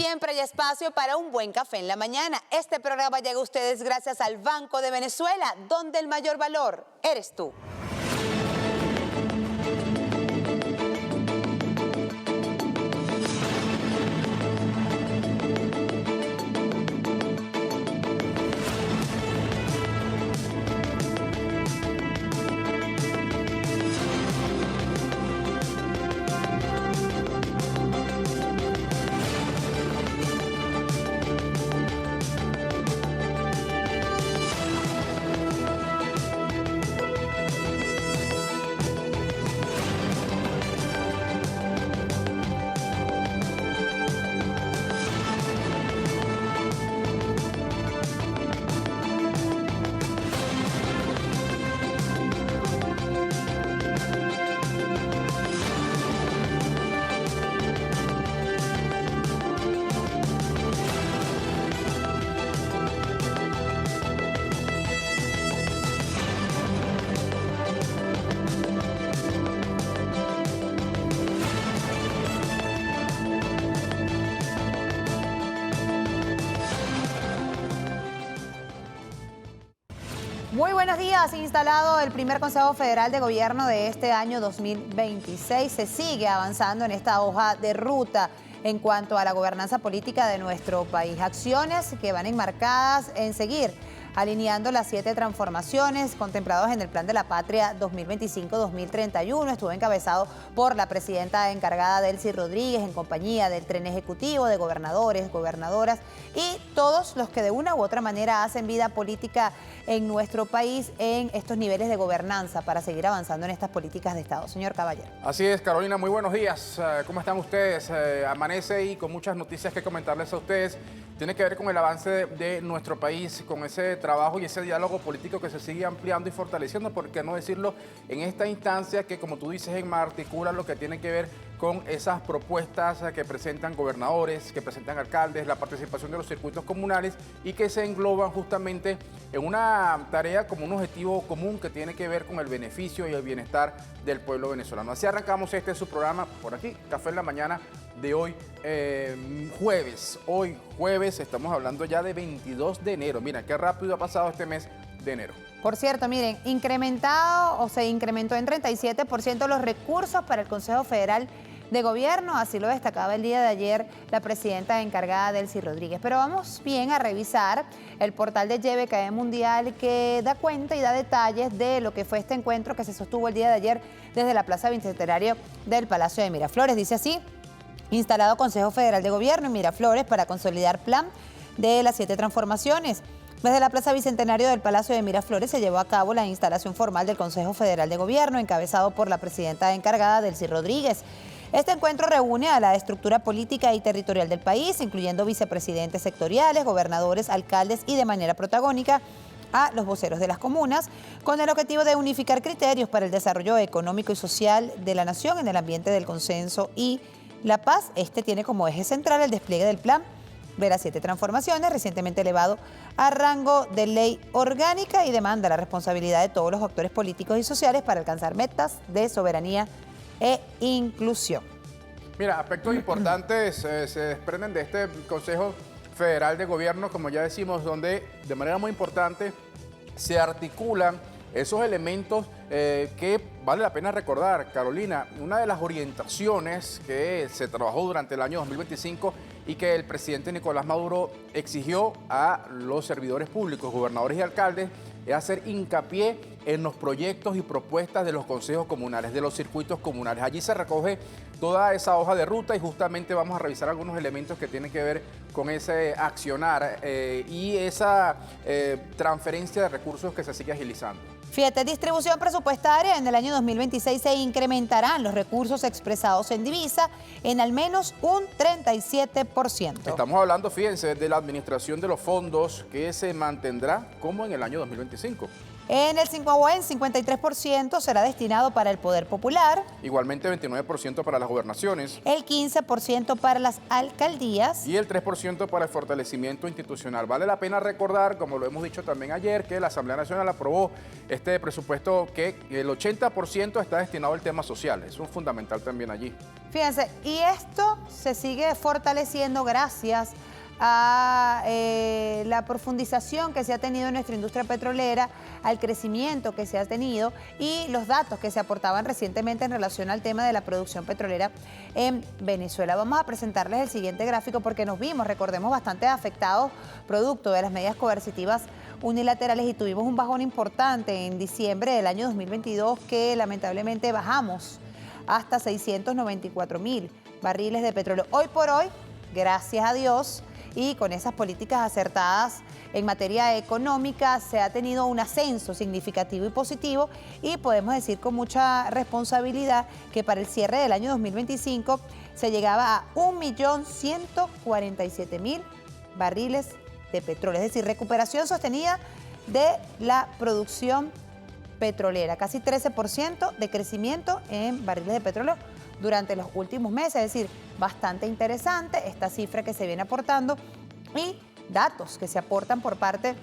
siempre hay espacio para un buen café en la mañana. Este programa llega a ustedes gracias al Banco de Venezuela, donde el mayor valor eres tú. Muy buenos días. Instalado el primer Consejo Federal de Gobierno de este año 2026, se sigue avanzando en esta hoja de ruta en cuanto a la gobernanza política de nuestro país. Acciones que van enmarcadas en seguir alineando las 7 transformaciones contempladas en el Plan de la Patria 2025-2031. Estuvo encabezado por la presidenta encargada Delcy Rodríguez en compañía del tren ejecutivo, de gobernadores, gobernadoras y todos los que de una u otra manera hacen vida política en nuestro país en estos niveles de gobernanza para seguir avanzando en estas políticas de Estado. Señor Caballero. Así es, Carolina, muy buenos días. ¿Cómo están ustedes? Amanece y con muchas noticias que comentarles a ustedes. Tiene que ver con el avance de nuestro país, con ese trabajo y ese diálogo político que se sigue ampliando y fortaleciendo, por qué no decirlo, en esta instancia que, como tú dices, articula lo que tiene que ver con esas propuestas que presentan gobernadores, que presentan alcaldes, la participación de los circuitos comunales y que se engloban justamente en una tarea como un objetivo común que tiene que ver con el beneficio y el bienestar del pueblo venezolano. Así arrancamos su programa por aquí, Café en la Mañana de hoy, jueves. Hoy jueves estamos hablando ya de 22 de enero. Mira, qué rápido ha pasado este mes de enero. Por cierto, miren, se incrementó en 37% los recursos para el Consejo Federal de Gobierno, así lo destacaba el día de ayer la presidenta encargada Delcy Rodríguez. Pero vamos bien a revisar el portal de YBKE Mundial, que da cuenta y da detalles de lo que fue este encuentro que se sostuvo el día de ayer desde la Plaza Bicentenario del Palacio de Miraflores. Dice así: instalado Consejo Federal de Gobierno en Miraflores para consolidar plan de las 7 transformaciones. Desde la Plaza Bicentenario del Palacio de Miraflores se llevó a cabo la instalación formal del Consejo Federal de Gobierno, encabezado por la presidenta encargada Delcy Rodríguez. Este encuentro reúne a la estructura política y territorial del país, incluyendo vicepresidentes sectoriales, gobernadores, alcaldes y de manera protagónica a los voceros de las comunas, con el objetivo de unificar criterios para el desarrollo económico y social de la nación en el ambiente del consenso y la paz. Este tiene como eje central el despliegue del plan de las 7 transformaciones, recientemente elevado a rango de ley orgánica, y demanda la responsabilidad de todos los actores políticos y sociales para alcanzar metas de soberanía e inclusión. Mira, aspectos importantes se desprenden de este Consejo Federal de Gobierno, como ya decimos, donde de manera muy importante se articulan esos elementos que vale la pena recordar. Carolina, una de las orientaciones que se trabajó durante el año 2025 y que el presidente Nicolás Maduro exigió a los servidores públicos, gobernadores y alcaldes, es hacer hincapié en los proyectos y propuestas de los consejos comunales, de los circuitos comunales. Allí se recoge toda esa hoja de ruta y justamente vamos a revisar algunos elementos que tienen que ver con ese accionar y esa transferencia de recursos que se sigue agilizando. Fíjate, distribución presupuestaria. En el año 2026 se incrementarán los recursos expresados en divisa en al menos un 37%. Estamos hablando, fíjense, de la administración de los fondos que se mantendrá como en el año 2025. En el 53% será destinado para el Poder Popular. Igualmente 29% para las gobernaciones. El 15% para las alcaldías. Y el 3% para el fortalecimiento institucional. Vale la pena recordar, como lo hemos dicho también ayer, que la Asamblea Nacional aprobó este presupuesto que el 80% está destinado al tema social. Es un fundamental también allí. Fíjense, y esto se sigue fortaleciendo gracias a la profundización que se ha tenido en nuestra industria petrolera, al crecimiento que se ha tenido y los datos que se aportaban recientemente en relación al tema de la producción petrolera en Venezuela. Vamos a presentarles el siguiente gráfico porque nos vimos, recordemos, bastante afectados producto de las medidas coercitivas unilaterales y tuvimos un bajón importante en diciembre del año 2022 que lamentablemente bajamos hasta 694.000 barriles de petróleo. Hoy por hoy, gracias a Dios, y con esas políticas acertadas en materia económica se ha tenido un ascenso significativo y positivo y podemos decir con mucha responsabilidad que para el cierre del año 2025 se llegaba a 1.147.000 barriles de petróleo, es decir, recuperación sostenida de la producción petrolera, casi 13% de crecimiento en barriles de petróleo durante los últimos meses, es decir, bastante interesante esta cifra que se viene aportando y datos que se aportan por parte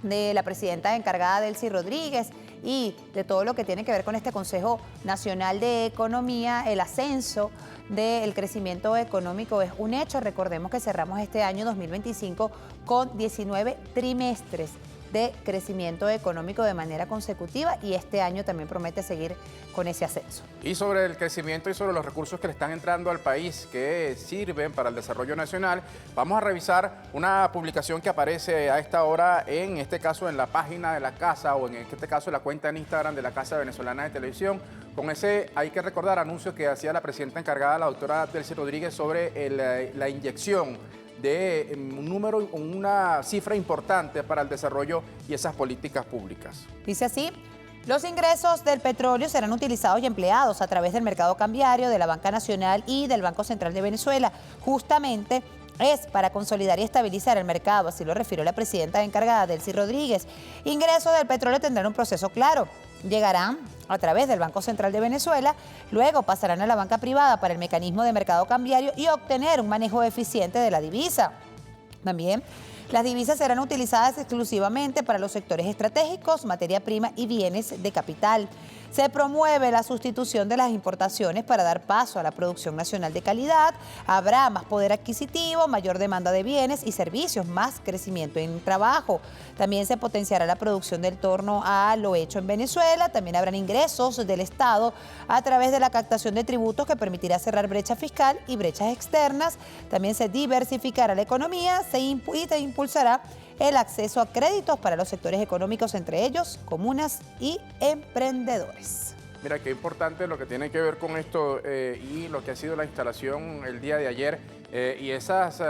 de la presidenta encargada Delcy Rodríguez y de todo lo que tiene que ver con este Consejo Nacional de Economía. El ascenso del crecimiento económico es un hecho. Recordemos que cerramos este año 2025 con 19 trimestres de crecimiento económico de manera consecutiva y este año también promete seguir con ese ascenso. Y sobre el crecimiento y sobre los recursos que le están entrando al país que sirven para el desarrollo nacional, vamos a revisar una publicación que aparece a esta hora, en este caso en la página de la casa o en este caso la cuenta en Instagram de la Casa Venezolana de Televisión, con ese, hay que recordar, anuncio que hacía la presidenta encargada, la doctora Delcy Rodríguez, sobre la inyección de un número, una cifra importante para el desarrollo y esas políticas públicas. Dice así: los ingresos del petróleo serán utilizados y empleados a través del mercado cambiario, de la Banca Nacional y del Banco Central de Venezuela. Justamente es para consolidar y estabilizar el mercado, así lo refirió la presidenta encargada, Delcy Rodríguez. Ingresos del petróleo tendrán un proceso claro. Llegarán a través del Banco Central de Venezuela, luego pasarán a la banca privada para el mecanismo de mercado cambiario y obtener un manejo eficiente de la divisa. También las divisas serán utilizadas exclusivamente para los sectores estratégicos, materia prima y bienes de capital. Se promueve la sustitución de las importaciones para dar paso a la producción nacional de calidad. Habrá más poder adquisitivo, mayor demanda de bienes y servicios, más crecimiento en trabajo. También se potenciará la producción del torno a lo hecho en Venezuela. También habrán ingresos del Estado a través de la captación de tributos que permitirá cerrar brecha fiscal y brechas externas. También se diversificará la economía y se impulsará el acceso a créditos para los sectores económicos, entre ellos comunas y emprendedores. Mira, qué importante lo que tiene que ver con esto y lo que ha sido la instalación el día de ayer y esos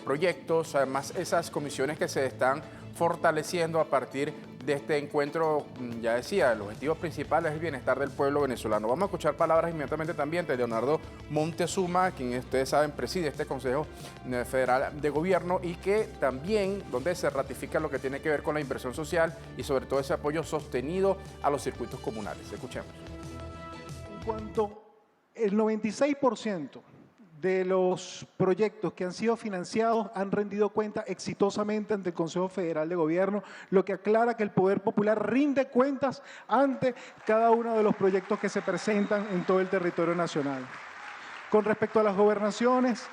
proyectos, además esas comisiones que se están fortaleciendo a partir de este encuentro. Ya decía, el objetivo principal es el bienestar del pueblo venezolano. Vamos a escuchar palabras inmediatamente también de Leonardo Montezuma, quien ustedes saben preside este Consejo Federal de Gobierno y que también donde se ratifica lo que tiene que ver con la inversión social y sobre todo ese apoyo sostenido a los circuitos comunales. Escuchemos. En cuanto el 96% de los proyectos que han sido financiados han rendido cuenta exitosamente ante el Consejo Federal de Gobierno, lo que aclara que el Poder Popular rinde cuentas ante cada uno de los proyectos que se presentan en todo el territorio nacional. Con respecto a las gobernaciones,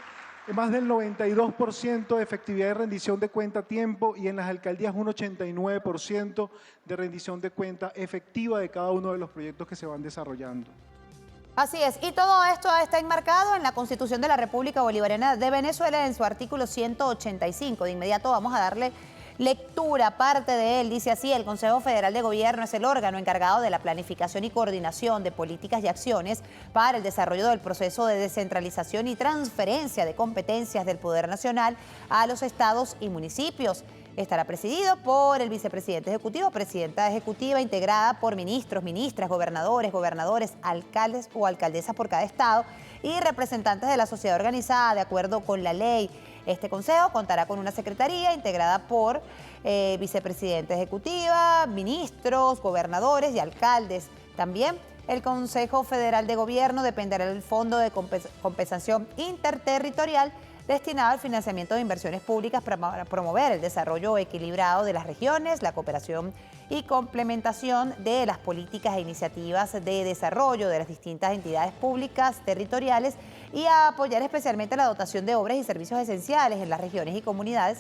más del 92% de efectividad de rendición de cuenta a tiempo y en las alcaldías un 89% de rendición de cuenta efectiva de cada uno de los proyectos que se van desarrollando. Así es, y todo esto está enmarcado en la Constitución de la República Bolivariana de Venezuela en su artículo 185. De inmediato vamos a darle lectura, parte de él. Dice así: el Consejo Federal de Gobierno es el órgano encargado de la planificación y coordinación de políticas y acciones para el desarrollo del proceso de descentralización y transferencia de competencias del Poder Nacional a los estados y municipios. Estará presidido por el vicepresidente ejecutivo, presidenta ejecutiva, integrada por ministros, ministras, gobernadores, alcaldes o alcaldesas por cada estado y representantes de la sociedad organizada de acuerdo con la ley. Este consejo contará con una secretaría integrada por vicepresidenta ejecutiva, ministros, gobernadores y alcaldes. También el Consejo Federal de Gobierno dependerá del Fondo de Compensación Interterritorial destinado al financiamiento de inversiones públicas para promover el desarrollo equilibrado de las regiones, la cooperación y complementación de las políticas e iniciativas de desarrollo de las distintas entidades públicas territoriales y a apoyar especialmente la dotación de obras y servicios esenciales en las regiones y comunidades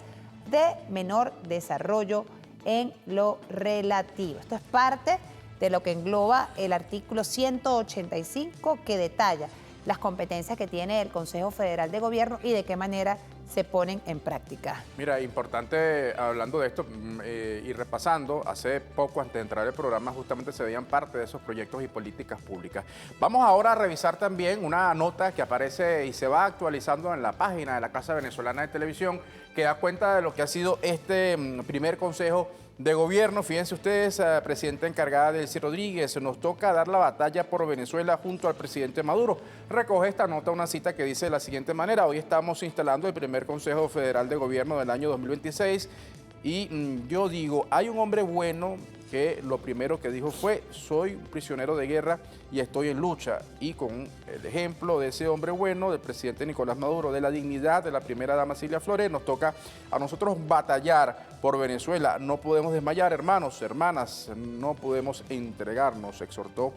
de menor desarrollo en lo relativo. Esto es parte de lo que engloba el artículo 185 que detalla las competencias que tiene el Consejo Federal de Gobierno y de qué manera se ponen en práctica. Mira, importante, hablando de esto y repasando, hace poco, antes de entrar al programa, justamente se veían parte de esos proyectos y políticas públicas. Vamos ahora a revisar también una nota que aparece y se va actualizando en la página de la Casa Venezolana de Televisión, que da cuenta de lo que ha sido este primer Consejo de Gobierno. Fíjense ustedes, presidenta encargada Delcy Rodríguez, nos toca dar la batalla por Venezuela junto al presidente Maduro. Recoge esta nota una cita que dice de la siguiente manera: hoy estamos instalando el primer Consejo Federal de Gobierno del año 2026 y yo digo, hay un hombre bueno que lo primero que dijo fue: soy un prisionero de guerra y estoy en lucha. Y con el ejemplo de ese hombre bueno, del presidente Nicolás Maduro, de la dignidad de la primera dama Cilia Flores, nos toca a nosotros batallar por Venezuela. No podemos desmayar, hermanos, hermanas, no podemos entregarnos, exhortó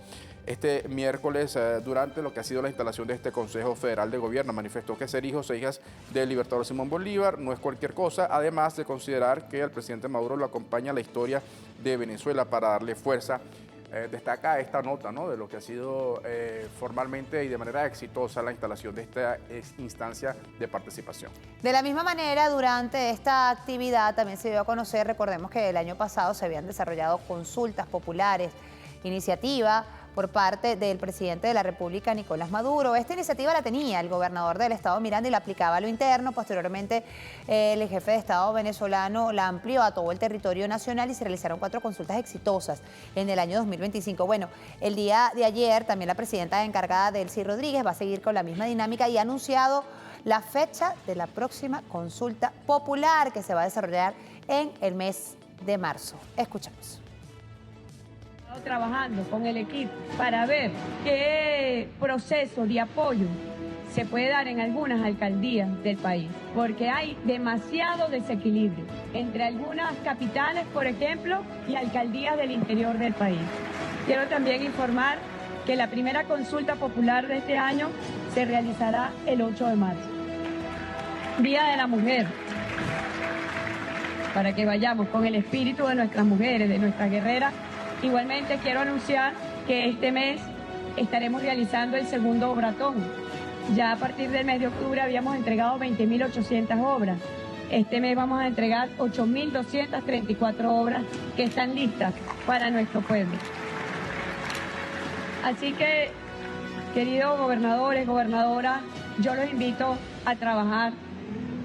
este miércoles durante lo que ha sido la instalación de este Consejo Federal de Gobierno. Manifestó que ser hijos e hijas del libertador Simón Bolívar no es cualquier cosa, además de considerar que al presidente Maduro lo acompaña la historia de Venezuela para darle fuerza. Destaca esta nota, ¿no?, de lo que ha sido formalmente y de manera exitosa la instalación de esta instancia de participación. De la misma manera, durante esta actividad también se dio a conocer, recordemos que el año pasado se habían desarrollado consultas populares, iniciativa por parte del presidente de la República, Nicolás Maduro. Esta iniciativa la tenía el gobernador del estado Miranda y la aplicaba a lo interno. Posteriormente, el jefe de Estado venezolano la amplió a todo el territorio nacional y se realizaron 4 consultas exitosas en el año 2025. Bueno, el día de ayer también la presidenta encargada, Delcy Rodríguez, va a seguir con la misma dinámica y ha anunciado la fecha de la próxima consulta popular que se va a desarrollar en el mes de marzo. Escuchamos. Trabajando con el equipo para ver qué proceso de apoyo se puede dar en algunas alcaldías del país, porque hay demasiado desequilibrio entre algunas capitales, por ejemplo, y alcaldías del interior del país. Quiero también informar que la primera consulta popular de este año se realizará el 8 de marzo, Día de la Mujer, para que vayamos con el espíritu de nuestras mujeres, de nuestras guerreras. Igualmente quiero anunciar que este mes estaremos realizando el segundo obratón. Ya a partir del mes de octubre habíamos entregado 20.800 obras. Este mes vamos a entregar 8.234 obras que están listas para nuestro pueblo. Así que, queridos gobernadores, gobernadoras, yo los invito a trabajar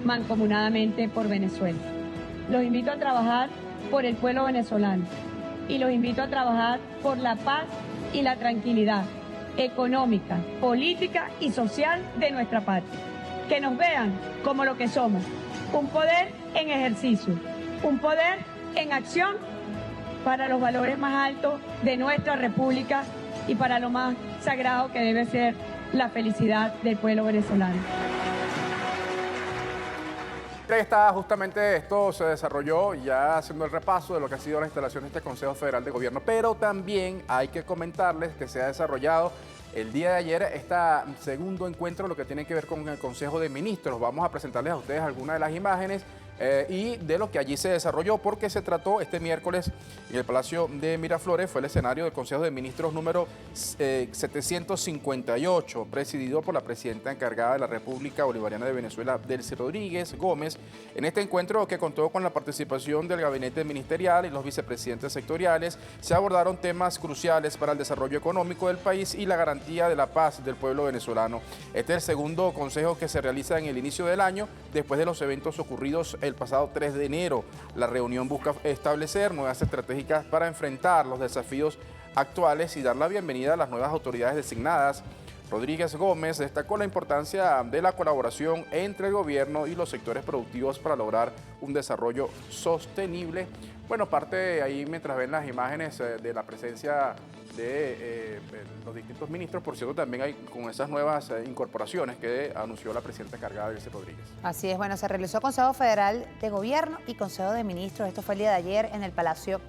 mancomunadamente por Venezuela. Los invito a trabajar por el pueblo venezolano. Y los invito a trabajar por la paz y la tranquilidad económica, política y social de nuestra patria. Que nos vean como lo que somos, un poder en ejercicio, un poder en acción para los valores más altos de nuestra república y para lo más sagrado que debe ser la felicidad del pueblo venezolano. Justamente esto se desarrolló ya haciendo el repaso de lo que ha sido la instalación de este Consejo Federal de Gobierno, pero también hay que comentarles que se ha desarrollado el día de ayer este segundo encuentro, lo que tiene que ver con el Consejo de Ministros. Vamos a presentarles a ustedes algunas de las imágenes y de lo que allí se desarrolló, porque se trató este miércoles en el Palacio de Miraflores. Fue el escenario del Consejo de Ministros número 758, presidido por la presidenta encargada de la República Bolivariana de Venezuela, Delcy Rodríguez Gómez. En este encuentro, que contó con la participación del gabinete ministerial y los vicepresidentes sectoriales, se abordaron temas cruciales para el desarrollo económico del país y la garantía de la paz del pueblo venezolano. Este es el segundo consejo que se realiza en el inicio del año, después de los eventos ocurridos el pasado 3 de enero. La reunión busca establecer nuevas estratégicas para enfrentar los desafíos actuales y dar la bienvenida a las nuevas autoridades designadas Rodríguez Gómez destacó la importancia de la colaboración entre el gobierno y los sectores productivos para lograr un desarrollo sostenible. Bueno, parte ahí mientras ven las imágenes de la presencia de los distintos ministros, por cierto, también hay con esas nuevas incorporaciones que anunció la presidenta encargada, Delcy Rodríguez. Así es, bueno, se realizó Consejo Federal de Gobierno y Consejo de Ministros. Esto fue el día de ayer en el Palacio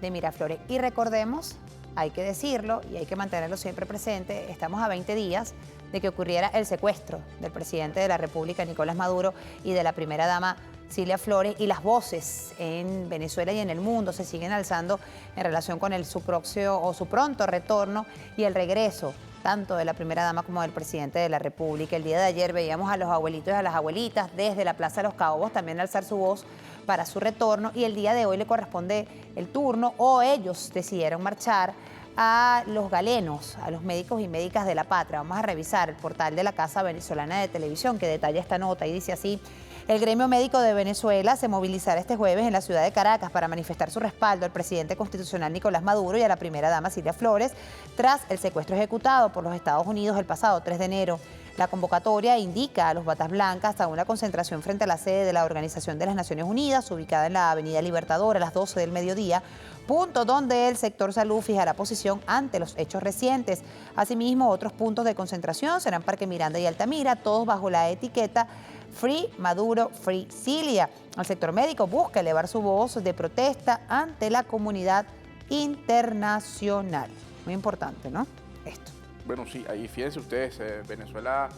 de Miraflores. Y recordemos, hay que decirlo y hay que mantenerlo siempre presente, estamos a 20 días de que ocurriera el secuestro del presidente de la República, Nicolás Maduro, y de la primera dama, Cilia Flores, y las voces en Venezuela y en el mundo se siguen alzando en relación con su pronto retorno y el regreso tanto de la primera dama como del presidente de la República. El día de ayer veíamos a los abuelitos y a las abuelitas desde la Plaza de los Caobos también alzar su voz para su retorno, y el día de hoy le corresponde el turno, o ellos decidieron marchar, a los galenos, a los médicos y médicas de la patria. Vamos a revisar el portal de la Casa Venezolana de Televisión que detalla esta nota y dice así: el gremio médico de Venezuela se movilizará este jueves en la ciudad de Caracas para manifestar su respaldo al presidente constitucional Nicolás Maduro y a la primera dama Cilia Flores tras el secuestro ejecutado por los Estados Unidos el pasado 3 de enero. La convocatoria indica a los batas blancas a una concentración frente a la sede de la Organización de las Naciones Unidas, ubicada en la Avenida Libertador a las 12 del mediodía, punto donde el sector salud fijará posición ante los hechos recientes. Asimismo, otros puntos de concentración serán Parque Miranda y Altamira, todos bajo la etiqueta Free Maduro, Free Cilia. El sector médico busca elevar su voz de protesta ante la comunidad internacional. Muy importante, ¿no? Esto. Bueno, sí, ahí fíjense ustedes, Venezuela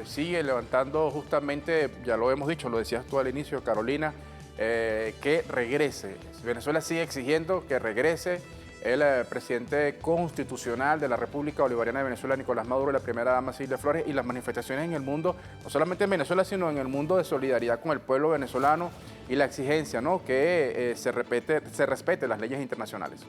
sigue levantando justamente, ya lo hemos dicho, lo decías tú al inicio, Carolina, que regrese. Venezuela sigue exigiendo que regrese el presidente constitucional de la República Bolivariana de Venezuela, Nicolás Maduro, y la primera dama Cilia Flores, y las manifestaciones en el mundo, no solamente en Venezuela, sino en el mundo, de solidaridad con el pueblo venezolano y la exigencia, ¿no?, que se respete las leyes internacionales.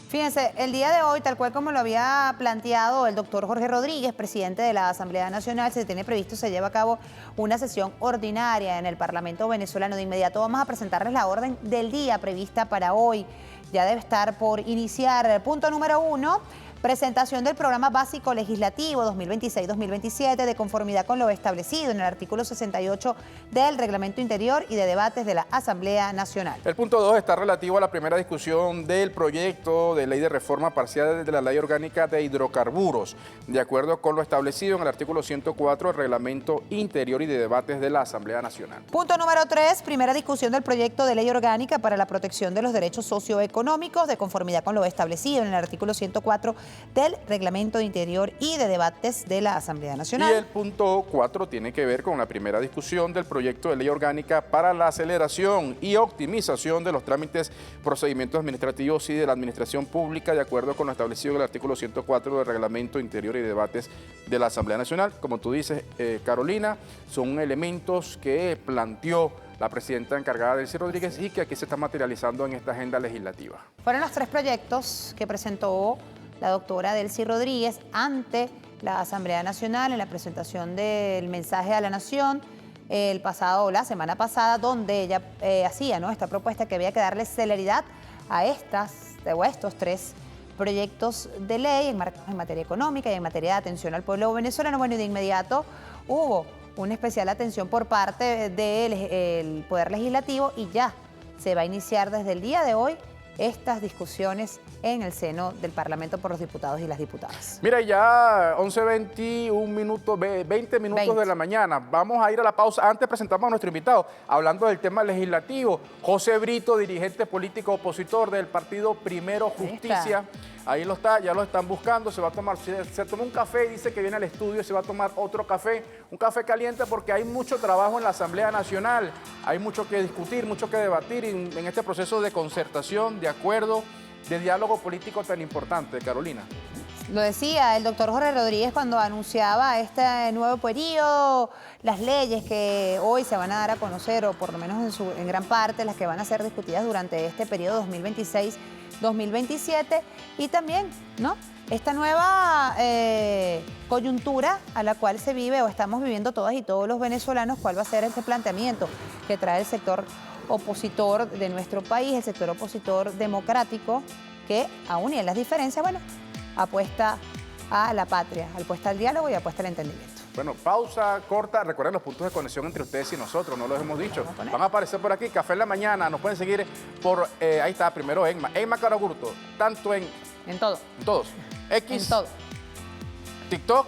Fíjense, el día de hoy, tal cual como lo había planteado el doctor Jorge Rodríguez, presidente de la Asamblea Nacional, se tiene previsto, se lleva a cabo una sesión ordinaria en el Parlamento venezolano. De inmediato vamos a presentarles la orden del día prevista para hoy. Ya debe estar por iniciar. Punto número 1, presentación del Programa Básico Legislativo 2026-2027 de conformidad con lo establecido en el artículo 68 del Reglamento Interior y de Debates de la Asamblea Nacional. El punto 2 está relativo a la primera discusión del proyecto de ley de reforma parcial de la Ley Orgánica de Hidrocarburos, de acuerdo con lo establecido en el artículo 104 del Reglamento Interior y de Debates de la Asamblea Nacional. Punto número 3, primera discusión del proyecto de ley orgánica para la protección de los derechos socioeconómicos de conformidad con lo establecido en el artículo 104 del Reglamento de Interior y de Debates de la Asamblea Nacional. Y el punto 4 tiene que ver con la primera discusión del proyecto de ley orgánica para la aceleración y optimización de los trámites, procedimientos administrativos y de la administración pública, de acuerdo con lo establecido en el artículo 104 del Reglamento Interior y de Debates de la Asamblea Nacional. Como tú dices, Carolina, son elementos que planteó la presidenta encargada, Delcy Rodríguez, y que aquí se está materializando en esta agenda legislativa. Fueron los 3 proyectos que presentó la doctora Delcy Rodríguez ante la Asamblea Nacional en la presentación del mensaje a la Nación la semana pasada, donde ella hacía, ¿no?, esta propuesta que había que darle celeridad a estos 3 proyectos de ley en materia económica y en materia de atención al pueblo venezolano. Bueno, y de inmediato hubo una especial atención por parte del Poder Legislativo y ya se va a iniciar desde el día de hoy estas discusiones en el seno del Parlamento por los diputados y las diputadas. Mira, ya 11:21 minutos, 20 minutos de la mañana. Vamos a ir a la pausa. Antes presentamos a nuestro invitado, hablando del tema legislativo. José Brito, dirigente político opositor del partido Primero Justicia. Ahí lo está, ya lo están buscando, se va a tomar, se toma un café y dice que viene al estudio y se va a tomar otro café, un café caliente, porque hay mucho trabajo en la Asamblea Nacional, hay mucho que discutir, mucho que debatir en este proceso de concertación, de acuerdo, de diálogo político tan importante, Carolina. Lo decía el doctor Jorge Rodríguez cuando anunciaba este nuevo periodo, las leyes que hoy se van a dar a conocer, o por lo menos en gran parte las que van a ser discutidas durante este periodo 2026-2027, y también, ¿no?, esta nueva coyuntura a la cual se vive o estamos viviendo todas y todos los venezolanos. ¿Cuál va a ser este planteamiento que trae el sector opositor de nuestro país, el sector opositor democrático, que aún y en las diferencias, bueno, apuesta a la patria, apuesta al diálogo y apuesta al entendimiento. Bueno, pausa corta. Recuerden los puntos de conexión entre ustedes y nosotros, no los hemos dicho. Van a aparecer por aquí, Café en la Mañana. Nos pueden seguir por, ahí está, primero Emma Caragurto, tanto en todo. todos. X, En todo. TikTok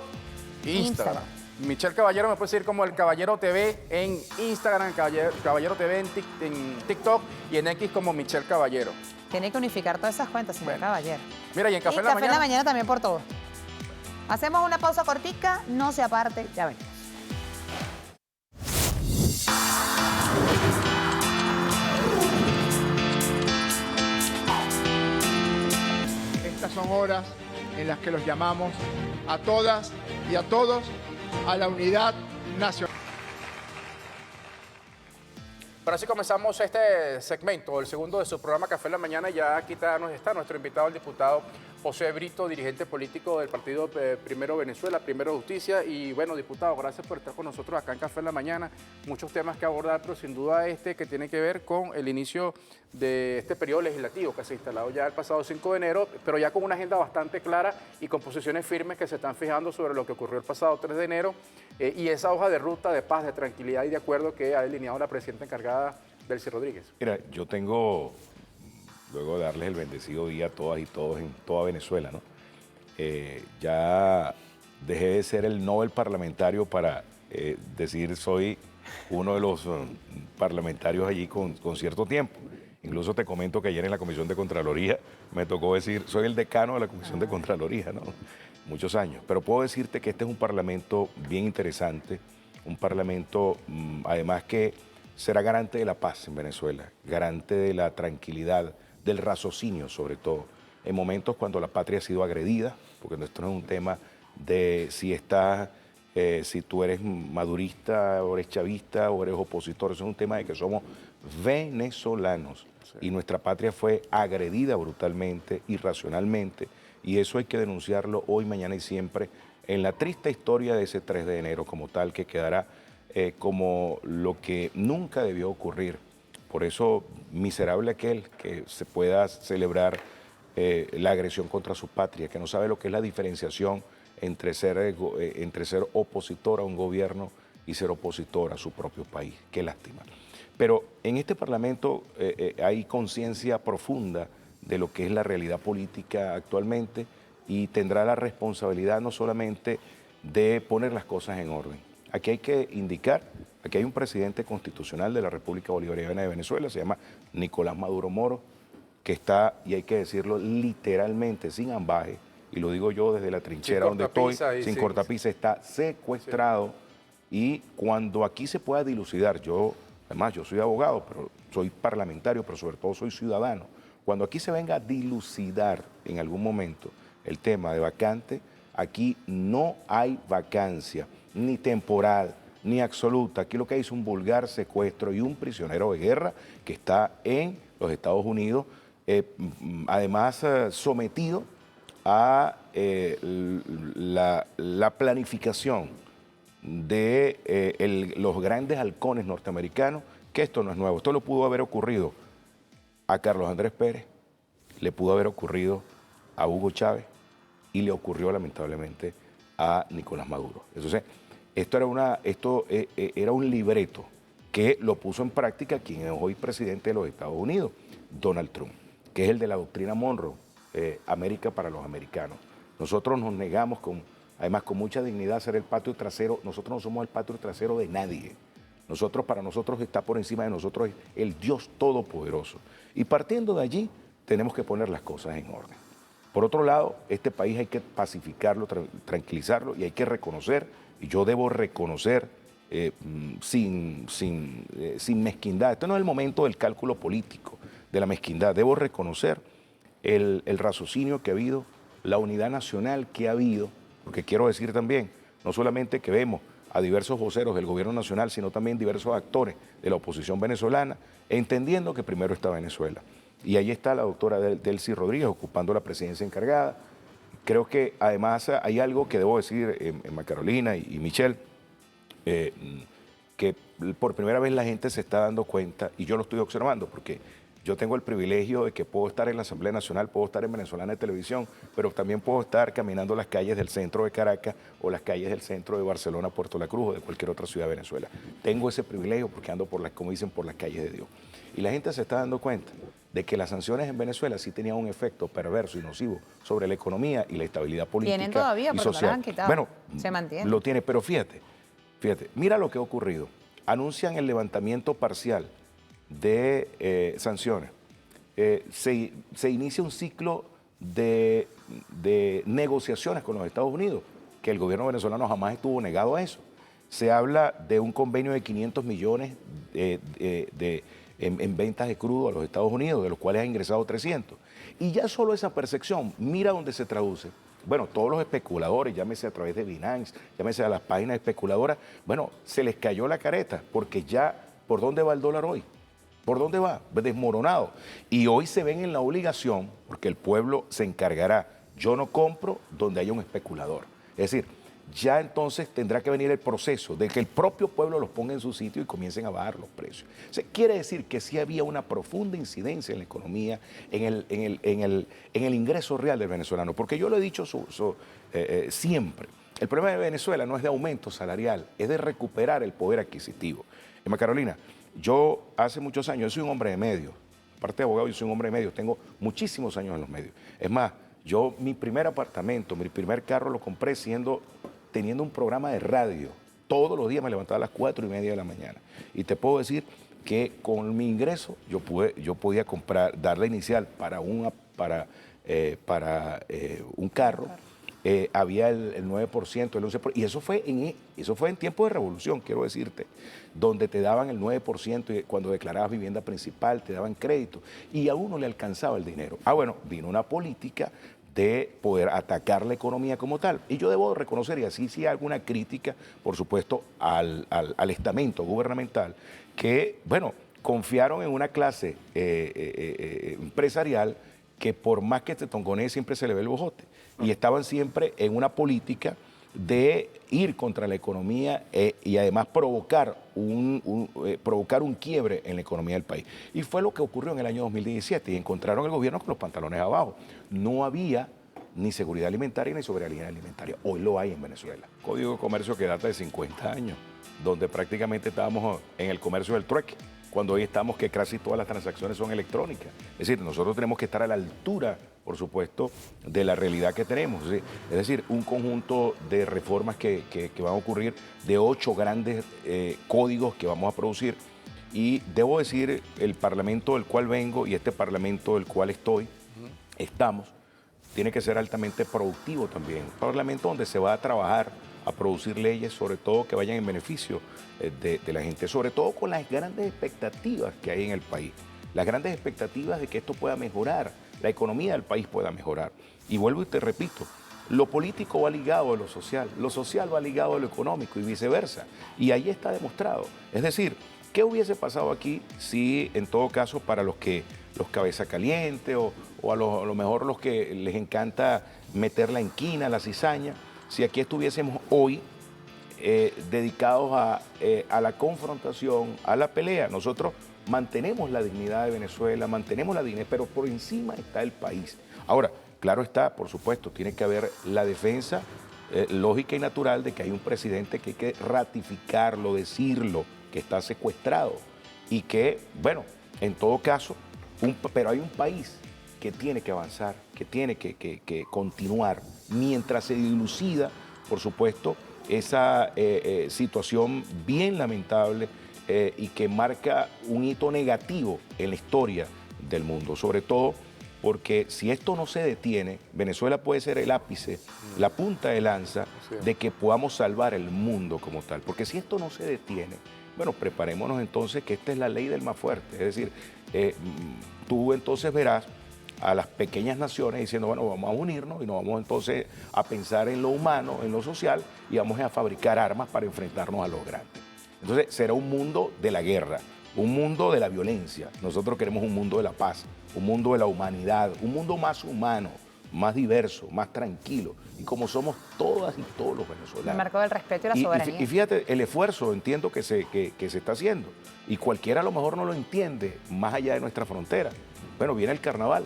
e Instagram. Michelle Caballero me puede seguir como el Caballero TV en Instagram, Caballero TV en TikTok y en X como Michelle Caballero. Tiene que unificar todas esas cuentas, señor Caballero. Mira, y en Café en la Café en la Mañana. Mañana también por todo. Hacemos una pausa cortica, no se aparte, ya venimos. Estas son horas en las que los llamamos a todas y a todos a la unidad nacional. Pero así comenzamos este segmento, el segundo de su programa Café en la Mañana. Ya aquí está nuestro invitado, el diputado José Brito, dirigente político del partido Primero Venezuela, Primero Justicia. Y bueno, diputado, gracias por estar con nosotros acá en Café en la Mañana. Muchos temas que abordar, pero sin duda que tiene que ver con el inicio de este periodo legislativo que se ha instalado ya el pasado 5 de enero, pero ya con una agenda bastante clara y con posiciones firmes que se están fijando sobre lo que ocurrió el pasado 3 de enero y esa hoja de ruta de paz, de tranquilidad y de acuerdo que ha delineado la presidenta encargada, Delcy Rodríguez. Mira, yo tengo, luego de darles el bendecido día a todas y todos en toda Venezuela, ¿no? Ya dejé de ser el Nobel parlamentario para decir soy uno de los parlamentarios allí con cierto tiempo. Incluso te comento que ayer en la Comisión de Contraloría me tocó decir, soy el decano de la Comisión de Contraloría, ¿no? Muchos años. Pero puedo decirte que este es un parlamento bien interesante, un parlamento además que será garante de la paz en Venezuela, garante de la tranquilidad, del raciocinio sobre todo, en momentos cuando la patria ha sido agredida, porque esto no es un tema de si tú eres madurista, o eres chavista, o eres opositor, eso es un tema de que somos venezolanos. Sí. Y nuestra patria fue agredida brutalmente, irracionalmente, y eso hay que denunciarlo hoy, mañana y siempre, en la triste historia de ese 3 de enero como tal, que quedará como lo que nunca debió ocurrir. Por eso, miserable aquel que se pueda celebrar la agresión contra su patria, que no sabe lo que es la diferenciación entre ser opositor a un gobierno y ser opositor a su propio país. Qué lástima. Pero en este Parlamento hay conciencia profunda de lo que es la realidad política actualmente y tendrá la responsabilidad no solamente de poner las cosas en orden. Aquí hay que indicar, aquí hay un presidente constitucional de la República Bolivariana de Venezuela, se llama Nicolás Maduro Moro, que está, y hay que decirlo literalmente, sin ambaje, y lo digo yo desde la trinchera donde estoy, sin cortapisa, está secuestrado. Y cuando aquí se pueda dilucidar, además yo soy abogado, pero soy parlamentario, pero sobre todo soy ciudadano, cuando aquí se venga a dilucidar en algún momento el tema de vacante, aquí no hay vacancia, ni temporal, ni absoluta. Aquí lo que hay es un vulgar secuestro y un prisionero de guerra que está en los Estados Unidos, además sometido a la planificación de los grandes halcones norteamericanos, que esto no es nuevo. Esto lo pudo haber ocurrido a Carlos Andrés Pérez, le pudo haber ocurrido a Hugo Chávez y le ocurrió lamentablemente a Nicolás Maduro. Entonces, esto era un libreto que lo puso en práctica quien es hoy presidente de los Estados Unidos, Donald Trump, que es el de la doctrina Monroe, América para los americanos. Nosotros nos negamos, además con mucha dignidad, a ser el patio trasero. Nosotros no somos el patio trasero de nadie. Para nosotros está por encima de nosotros el Dios Todopoderoso. Y partiendo de allí, tenemos que poner las cosas en orden. Por otro lado, este país hay que pacificarlo, tranquilizarlo y hay que reconocer, y yo debo reconocer sin mezquindad. Este no es el momento del cálculo político, de la mezquindad. Debo reconocer el raciocinio que ha habido, la unidad nacional que ha habido, porque quiero decir también, no solamente que vemos a diversos voceros del gobierno nacional, sino también diversos actores de la oposición venezolana, entendiendo que primero está Venezuela. Y ahí está la doctora Delcy Rodríguez ocupando la presidencia encargada. Creo que además hay algo que debo decir, Emma Carolina y Michelle, que por primera vez la gente se está dando cuenta, y yo lo estoy observando, porque yo tengo el privilegio de que puedo estar en la Asamblea Nacional, puedo estar en Venezolana de Televisión, pero también puedo estar caminando las calles del centro de Caracas o las calles del centro de Barcelona, Puerto La Cruz o de cualquier otra ciudad de Venezuela. Tengo ese privilegio porque ando por las, como dicen, por las calles de Dios. Y la gente se está dando cuenta de que las sanciones en Venezuela sí tenían un efecto perverso y nocivo sobre la economía y la estabilidad política Tienen todavía, y porque no social. las han quitado. Bueno, Se mantiene. lo tiene, pero fíjate, mira lo que ha ocurrido. Anuncian el levantamiento parcial de sanciones. Se inicia un ciclo de negociaciones con los Estados Unidos, que el gobierno venezolano jamás estuvo negado a eso. Se habla de un convenio de 500 millones en ventas de crudo a los Estados Unidos, de los cuales ha ingresado 300. Y ya solo esa percepción, mira dónde se traduce. Bueno, todos los especuladores, llámese a través de Binance, llámese a las páginas especuladoras, bueno, se les cayó la careta, porque ya, ¿por dónde va el dólar hoy? ¿Por dónde va? Desmoronado. Y hoy se ven en la obligación, porque el pueblo se encargará, yo no compro donde haya un especulador. Es decir, ya entonces tendrá que venir el proceso de que el propio pueblo los ponga en su sitio y comiencen a bajar los precios. O sea, quiere decir que sí había una profunda incidencia en la economía, en el ingreso real del venezolano. Porque yo lo he dicho siempre, el problema de Venezuela no es de aumento salarial, es de recuperar el poder adquisitivo. Emma Carolina, yo hace muchos años, yo soy un hombre de medios, aparte de abogado, yo soy un hombre de medios, tengo muchísimos años en los medios. Es más, yo mi primer apartamento, mi primer carro lo compré teniendo un programa de radio. Todos los días me levantaba a las 4:30 de la mañana. Y te puedo decir que con mi ingreso yo podía comprar, dar la inicial para un carro. Había el 9%, el 11%, y eso fue en tiempo de revolución, quiero decirte, donde te daban el 9% y cuando declarabas vivienda principal, te daban crédito, y a uno le alcanzaba el dinero. Bueno, vino una política de poder atacar la economía como tal. Y yo debo reconocer, y así sí alguna crítica, por supuesto, al estamento gubernamental, que, bueno, confiaron en una clase empresarial que por más que te tongonee siempre se le ve el bojote. Y estaban siempre en una política de ir contra la economía y además provocar un quiebre en la economía del país. Y fue lo que ocurrió en el año 2017 y encontraron el gobierno con los pantalones abajo. No había ni seguridad alimentaria ni soberanía alimentaria. Hoy lo hay en Venezuela. Código de comercio que data de 50 años, donde prácticamente estábamos en el comercio del trueque, cuando hoy estamos que casi todas las transacciones son electrónicas. Es decir, nosotros tenemos que estar a la altura, por supuesto, de la realidad que tenemos. Es decir, un conjunto de reformas que van a ocurrir, de 8 grandes códigos que vamos a producir. Y debo decir, el Parlamento del cual vengo y este Parlamento del cual estamos, tiene que ser altamente productivo también. Un Parlamento donde se va a trabajar a producir leyes, sobre todo que vayan en beneficio de la gente, sobre todo con las grandes expectativas que hay en el país, las grandes expectativas de que esto pueda mejorar, la economía del país pueda mejorar. Y vuelvo y te repito, lo político va ligado a lo social va ligado a lo económico y viceversa. Y ahí está demostrado. Es decir, ¿qué hubiese pasado aquí si, en todo caso, para los cabeza caliente o a lo mejor los que les encanta meter la inquina, la cizaña, si aquí estuviésemos hoy dedicados a la confrontación, a la pelea? Nosotros mantenemos la dignidad de Venezuela, mantenemos la dignidad, pero por encima está el país. Ahora, claro está, por supuesto, tiene que haber la defensa lógica y natural de que hay un presidente que hay que ratificarlo, decirlo, que está secuestrado y que, bueno, en todo caso, pero hay un país que tiene que avanzar, que tiene que continuar, mientras se dilucida, por supuesto, esa situación bien lamentable y que marca un hito negativo en la historia del mundo, sobre todo porque si esto no se detiene, Venezuela puede ser el ápice, la punta de lanza de que podamos salvar el mundo como tal, porque si esto no se detiene, bueno, preparémonos entonces que esta es la ley del más fuerte, es decir, tú entonces verás a las pequeñas naciones diciendo, bueno, vamos a unirnos y nos vamos entonces a pensar en lo humano, en lo social y vamos a fabricar armas para enfrentarnos a los grandes. Entonces será un mundo de la guerra, un mundo de la violencia. Nosotros queremos un mundo de la paz, un mundo de la humanidad, un mundo más humano, más diverso, más tranquilo, y como somos todas y todos los venezolanos. El marco del respeto y la soberanía. Y fíjate, el esfuerzo entiendo que se está haciendo, y cualquiera a lo mejor no lo entiende más allá de nuestra frontera. Bueno, viene el carnaval,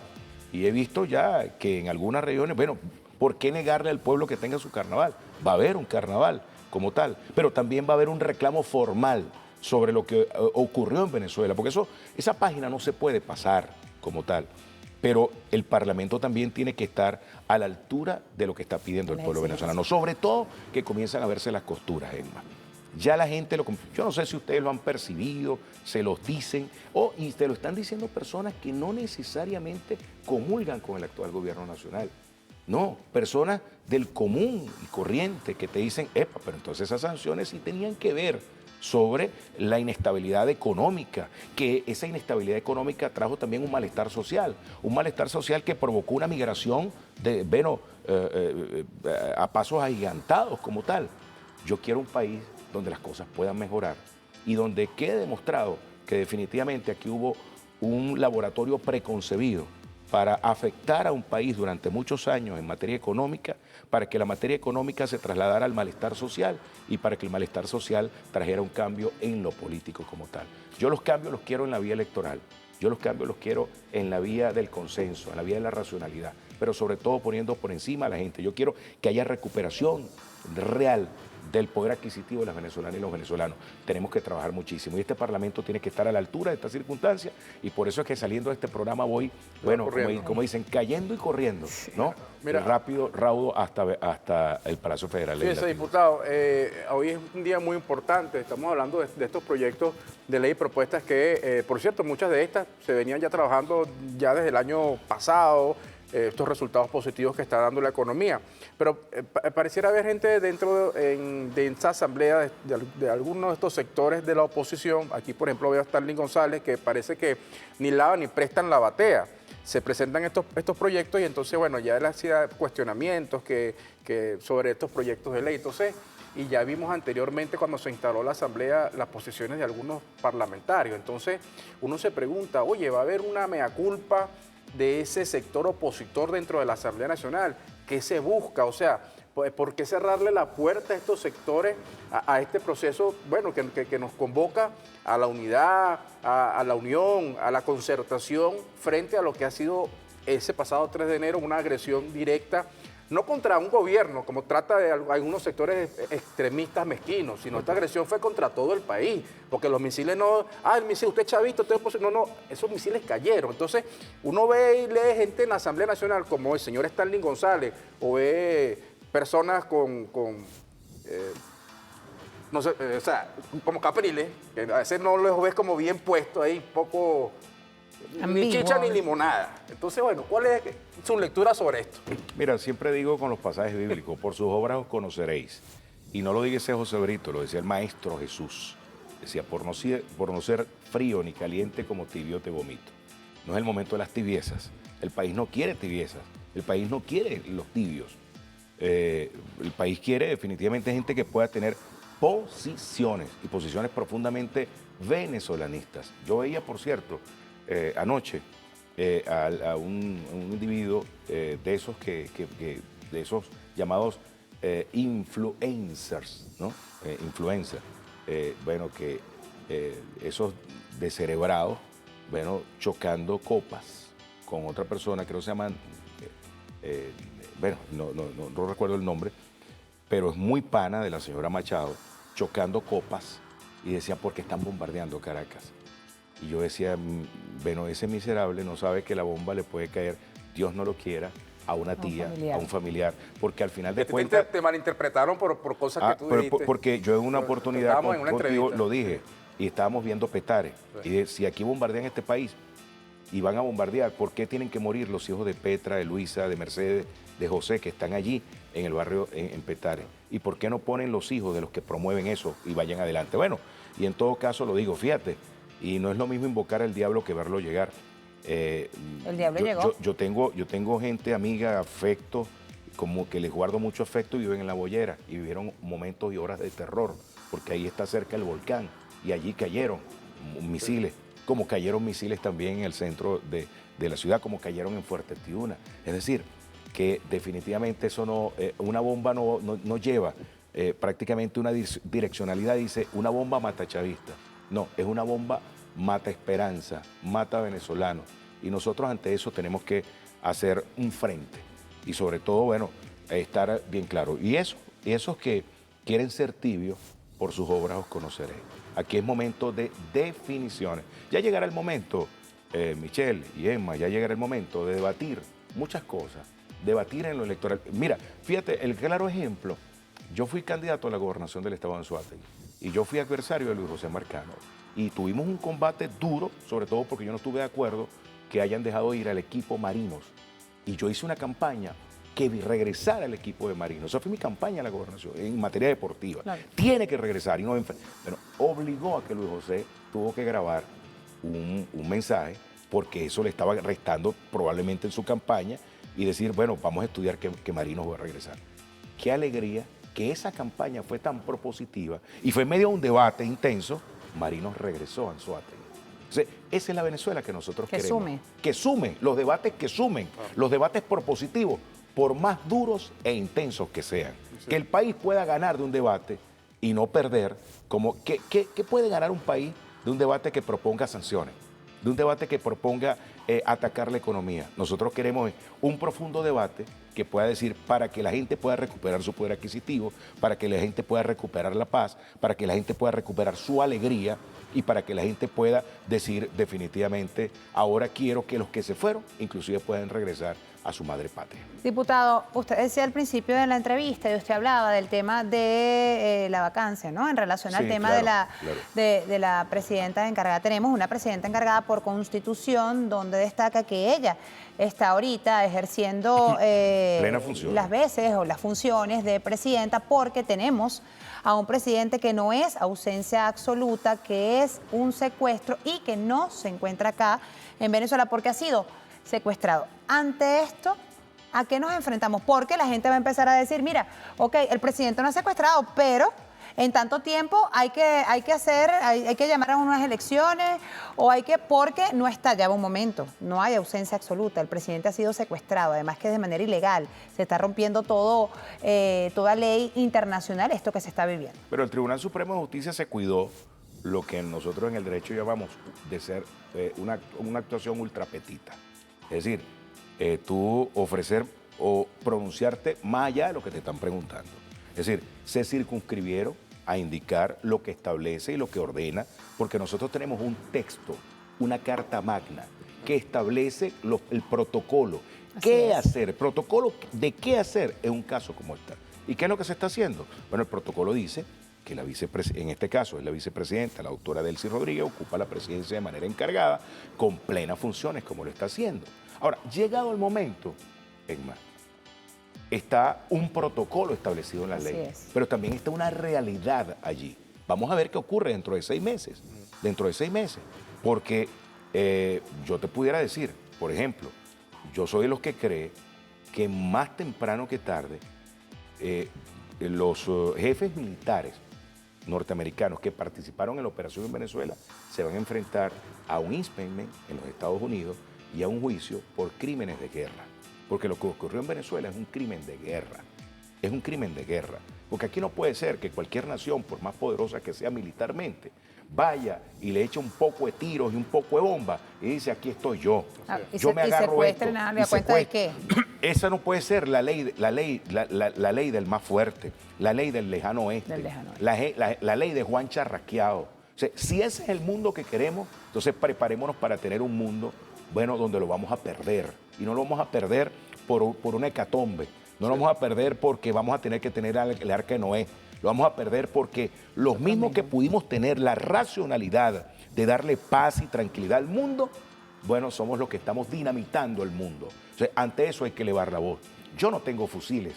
y he visto ya que en algunas regiones, bueno, ¿por qué negarle al pueblo que tenga su carnaval? Va a haber un carnaval como tal, pero también va a haber un reclamo formal sobre lo que ocurrió en Venezuela, porque esa página no se puede pasar como tal. Pero el Parlamento también tiene que estar a la altura de lo que está pidiendo el pueblo venezolano, sobre todo que comiencen a verse las costuras, Emma. Ya la gente yo no sé si ustedes lo han percibido, se los dicen, y te lo están diciendo personas que no necesariamente comulgan con el actual gobierno nacional. No, personas del común y corriente que te dicen, epa, pero entonces esas sanciones sí tenían que ver sobre la inestabilidad económica, que esa inestabilidad económica trajo también un malestar social que provocó una migración a pasos agigantados como tal. Yo quiero un país donde las cosas puedan mejorar y donde quede demostrado que definitivamente aquí hubo un laboratorio preconcebido para afectar a un país durante muchos años en materia económica, para que la materia económica se trasladara al malestar social y para que el malestar social trajera un cambio en lo político como tal. Yo los cambios los quiero en la vía electoral, yo los cambios los quiero en la vía del consenso, en la vía de la racionalidad, pero sobre todo poniendo por encima a la gente. Yo quiero que haya recuperación real del poder adquisitivo de las venezolanas y los venezolanos. Tenemos que trabajar muchísimo y este Parlamento tiene que estar a la altura de estas circunstancias y por eso es que saliendo de este programa voy, bueno, como dicen, cayendo y corriendo, ¿no? Mira, rápido, raudo hasta el Palacio Federal. Fíjese, diputado, hoy es un día muy importante, estamos hablando de estos proyectos de ley y propuestas que, por cierto, muchas de estas se venían ya trabajando ya desde el año pasado, estos resultados positivos que está dando la economía. Pero pareciera haber gente dentro de esta asamblea de algunos de estos sectores de la oposición. Aquí, por ejemplo, veo a Starling González, que parece que ni lava ni prestan la batea. Se presentan estos proyectos y entonces, bueno, ya él hacía cuestionamientos que sobre estos proyectos de ley. Entonces, y ya vimos anteriormente cuando se instaló la asamblea las posiciones de algunos parlamentarios. Entonces, uno se pregunta, oye, ¿va a haber una mea culpa de ese sector opositor dentro de la Asamblea Nacional? ¿Qué se busca? O sea, ¿por qué cerrarle la puerta a estos sectores, a este proceso, bueno, que nos convoca a la unidad, a la unión, a la concertación frente a lo que ha sido ese pasado 3 de enero, una agresión directa, no contra un gobierno, como trata de algunos sectores extremistas mezquinos, sino esta agresión fue contra todo el país, porque los misiles no, el misil, usted es chavista, no, esos misiles cayeron. Entonces, uno ve y lee gente en la Asamblea Nacional, como el señor Starling González, o ve personas no sé, o sea, como Capriles, que a veces no los ves como bien puestos ahí, poco... Ni chicha ni limonada. Entonces, bueno, ¿cuál es su lectura sobre esto? Mira, siempre digo con los pasajes bíblicos, por sus obras os conoceréis. Y no lo dice José Brito, lo decía el Maestro Jesús. Decía, por no ser frío ni caliente como tibio te vomito. No es el momento de las tibiezas. El país no quiere tibiezas. El país no quiere los tibios. El país quiere definitivamente gente que pueda tener posiciones y posiciones profundamente venezolanistas. Yo veía, por cierto, anoche a un individuo de esos de esos llamados influencers, ¿no? Bueno, que esos descerebrados, bueno, chocando copas con otra persona, creo que se llaman, bueno, no recuerdo el nombre, pero es muy pana de la señora Machado, chocando copas y decía, ¿por qué están bombardeando Caracas? Y yo decía, bueno, ese miserable no sabe que la bomba le puede caer, Dios no lo quiera, a una tía, a un familiar, porque al final de cuentas... Te malinterpretaron por cosas que tú dijiste. Porque yo en una oportunidad contigo lo dije, y estábamos viendo Petare, y de, si aquí bombardean este país, y van a bombardear, ¿por qué tienen que morir los hijos de Petra, de Luisa, de Mercedes, de José, que están allí en el barrio en Petare? ¿Y por qué no ponen los hijos de los que promueven eso y vayan adelante? Bueno, y en todo caso lo digo, fíjate, y no es lo mismo invocar al diablo que verlo llegar. El diablo llegó. Yo tengo gente, amiga, afecto, como que les guardo mucho afecto y viven en La Boyera y vivieron momentos y horas de terror, porque ahí está cerca el volcán y allí cayeron misiles, como cayeron misiles también en el centro de la ciudad, como cayeron en Fuerte Tiuna. Es decir, que definitivamente eso no, una bomba no lleva prácticamente una direccionalidad, dice una bomba mata chavista. No, es una bomba mata esperanza, mata venezolanos. Y nosotros ante eso tenemos que hacer un frente. Y sobre todo, bueno, estar bien claro. Y esos que quieren ser tibios, por sus obras os conoceréis. Aquí es momento de definiciones. Ya llegará el momento, Michelle y Emma, ya llegará el momento de debatir muchas cosas, debatir en lo electoral. Mira, fíjate, el claro ejemplo, yo fui candidato a la gobernación del estado de Anzoátegui y yo fui adversario de Luis José Marcano y tuvimos un combate duro, sobre todo porque yo no estuve de acuerdo que hayan dejado ir al equipo Marinos y yo hice una campaña que regresara al equipo de Marinos. Esa fue mi campaña en la gobernación, en materia deportiva. Claro. Tiene que regresar y no bueno, obligó a que Luis José tuvo que grabar un mensaje porque eso le estaba restando probablemente en su campaña y decir, bueno, vamos a estudiar que Marinos va a regresar. Qué alegría que esa campaña fue tan propositiva y fue en medio de un debate intenso, Marinos regresó a Anzoátegui. Entonces, esa es la Venezuela que nosotros queremos. Sume. Que sume, los debates que sumen, los debates propositivos, por más duros e intensos que sean. Sí. Que el país pueda ganar de un debate y no perder. ¿Qué puede ganar un país de un debate que proponga sanciones? De un debate que proponga atacar la economía. Nosotros queremos un profundo debate que pueda decir para que la gente pueda recuperar su poder adquisitivo, para que la gente pueda recuperar la paz, para que la gente pueda recuperar su alegría y para que la gente pueda decir definitivamente, ahora quiero que los que se fueron inclusive puedan regresar a su madre patria. Diputado, usted decía al principio de la entrevista y usted hablaba del tema de la vacancia, ¿no? En relación al tema de la presidenta encargada. Tenemos una presidenta encargada por Constitución donde destaca que ella está ahorita ejerciendo las veces o las funciones de presidenta porque tenemos a un presidente que no es ausencia absoluta, que es un secuestro y que no se encuentra acá en Venezuela porque ha sido secuestrado. Ante esto, ¿a qué nos enfrentamos? Porque la gente va a empezar a decir, mira, ok, el presidente no ha secuestrado, pero en tanto tiempo hay que llamar a unas elecciones porque no está, ya va un momento, no hay ausencia absoluta, el presidente ha sido secuestrado, además que de manera ilegal, se está rompiendo toda ley internacional, esto que se está viviendo. Pero el Tribunal Supremo de Justicia se cuidó lo que nosotros en el derecho llamamos de ser una actuación ultrapetita. Es decir, tú ofrecer o pronunciarte más allá de lo que te están preguntando. Es decir, se circunscribieron a indicar lo que establece y lo que ordena, porque nosotros tenemos un texto, una carta magna, que establece el protocolo. ¿Qué hacer? El protocolo de qué hacer en un caso como este. ¿Y qué es lo que se está haciendo? Bueno, el protocolo dice que en este caso es la vicepresidenta, la doctora Delcy Rodríguez, ocupa la presidencia de manera encargada, con plenas funciones, como lo está haciendo. Ahora, llegado el momento, Emma, está un protocolo establecido en la ley, pero también está una realidad allí. Vamos a ver qué ocurre dentro de 6 meses. Dentro de 6 meses. Porque yo te pudiera decir, por ejemplo, yo soy de los que cree que más temprano que tarde los jefes militares norteamericanos que participaron en la operación en Venezuela se van a enfrentar a un impeachment en los Estados Unidos y a un juicio por crímenes de guerra. Porque lo que ocurrió en Venezuela es un crimen de guerra. Es un crimen de guerra. Porque aquí no puede ser que cualquier nación, por más poderosa que sea militarmente, vaya y le eche un poco de tiros y un poco de bombas y dice, aquí estoy yo. Yo me agarro esto. ¿A cuenta de qué? Esa no puede ser la ley del más fuerte, la ley del lejano oeste, la ley de Juan Charrasqueado. O sea, si ese es el mundo que queremos, entonces preparémonos para tener un mundo, bueno, donde lo vamos a perder. Y no lo vamos a perder por una hecatombe. No lo vamos a perder porque vamos a tener que tener el arca de Noé. Lo vamos a perder porque los mismos que pudimos tener la racionalidad de darle paz y tranquilidad al mundo, bueno, somos los que estamos dinamitando el mundo. O sea, ante eso hay que elevar la voz. Yo no tengo fusiles,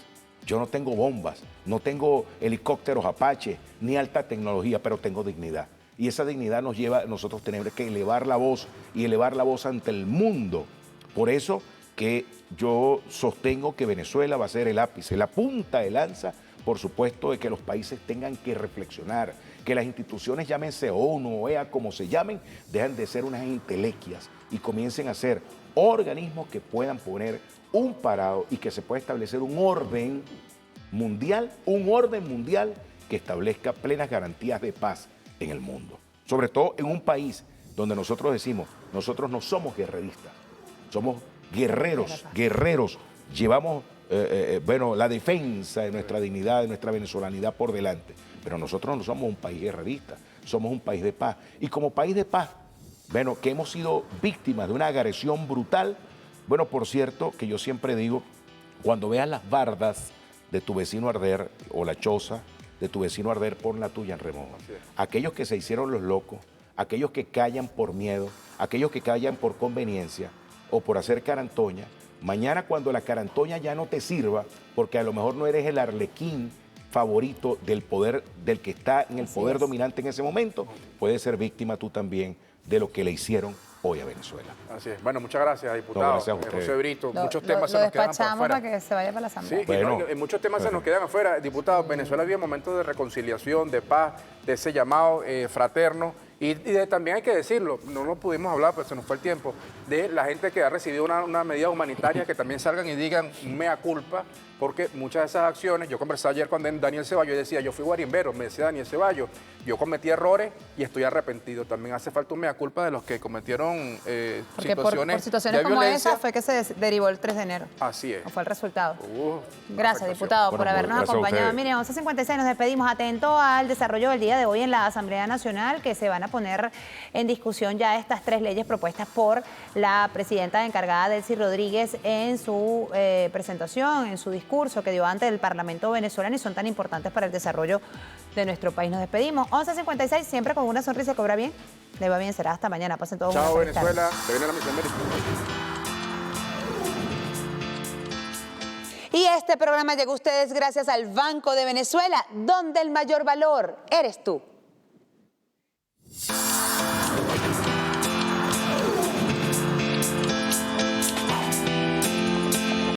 yo no tengo bombas, no tengo helicópteros Apache, ni alta tecnología, pero tengo dignidad. Y esa dignidad nos lleva a nosotros tener que elevar la voz y elevar la voz ante el mundo. Por eso que yo sostengo que Venezuela va a ser el ápice, la punta de lanza, por supuesto, de que los países tengan que reflexionar, que las instituciones, llámense ONU, OEA, como se llamen, dejan de ser unas entelequias y comiencen a ser organismos que puedan poner un parado y que se pueda establecer un orden mundial que establezca plenas garantías de paz en el mundo. Sobre todo en un país donde nosotros decimos, nosotros no somos guerreristas, somos guerreros, llevamos la defensa de nuestra dignidad, de nuestra venezolanidad por delante, pero nosotros no somos un país guerrerista, somos un país de paz. Y como país de paz, que hemos sido víctimas de una agresión brutal, por cierto, que yo siempre digo, cuando veas las bardas de tu vecino arder o la choza de tu vecino arder, pon la tuya en remojo. Aquellos que se hicieron los locos, aquellos que callan por miedo, aquellos que callan por conveniencia o por hacer carantoña, mañana cuando la carantoña ya no te sirva, porque a lo mejor no eres el arlequín favorito del poder, del que está en el poder dominante en ese momento, puedes ser víctima tú también de lo que le hicieron hoy a Venezuela. Así es. Bueno, muchas gracias, diputado. Gracias a usted. José Brito. Muchos Lo temas se nos quedan por despachamos afuera. para que se vaya para la asamblea. Sí, y muchos temas se nos quedan afuera. Diputado, Venezuela vive momentos de reconciliación, de paz, de ese llamado fraterno. También hay que decirlo, no lo pudimos hablar, pero se nos fue el tiempo, de la gente que ha recibido una medida humanitaria, que también salgan y digan mea culpa, porque muchas de esas acciones, yo conversaba ayer con Daniel Ceballos y decía, yo fui guarimbero, me decía Daniel Ceballos, yo cometí errores y estoy arrepentido. También hace falta un mea culpa de los que cometieron Porque situaciones por situaciones de como violencia. esa fue que se derivó el 3 de enero. Así es. ¿O fue el resultado? Gracias, afectación. diputado, por Bueno, habernos gracias a acompañado. ustedes. Miren, 11:56 nos despedimos. Atento al desarrollo del día de hoy en la Asamblea Nacional, que se van a poner en discusión ya estas 3 leyes propuestas por la presidenta encargada, Delcy Rodríguez, en su presentación, en su discurso que dio ante el Parlamento venezolano, y son tan importantes para el desarrollo de nuestro país. Nos despedimos. 11:56, siempre con una sonrisa. ¿Cobra bien? Le va bien, será hasta mañana. Pasen todos Chao, una feliz tarde. Venezuela. Te viene la misión América. Y este programa llegó a ustedes gracias al Banco de Venezuela, donde el mayor valor eres tú.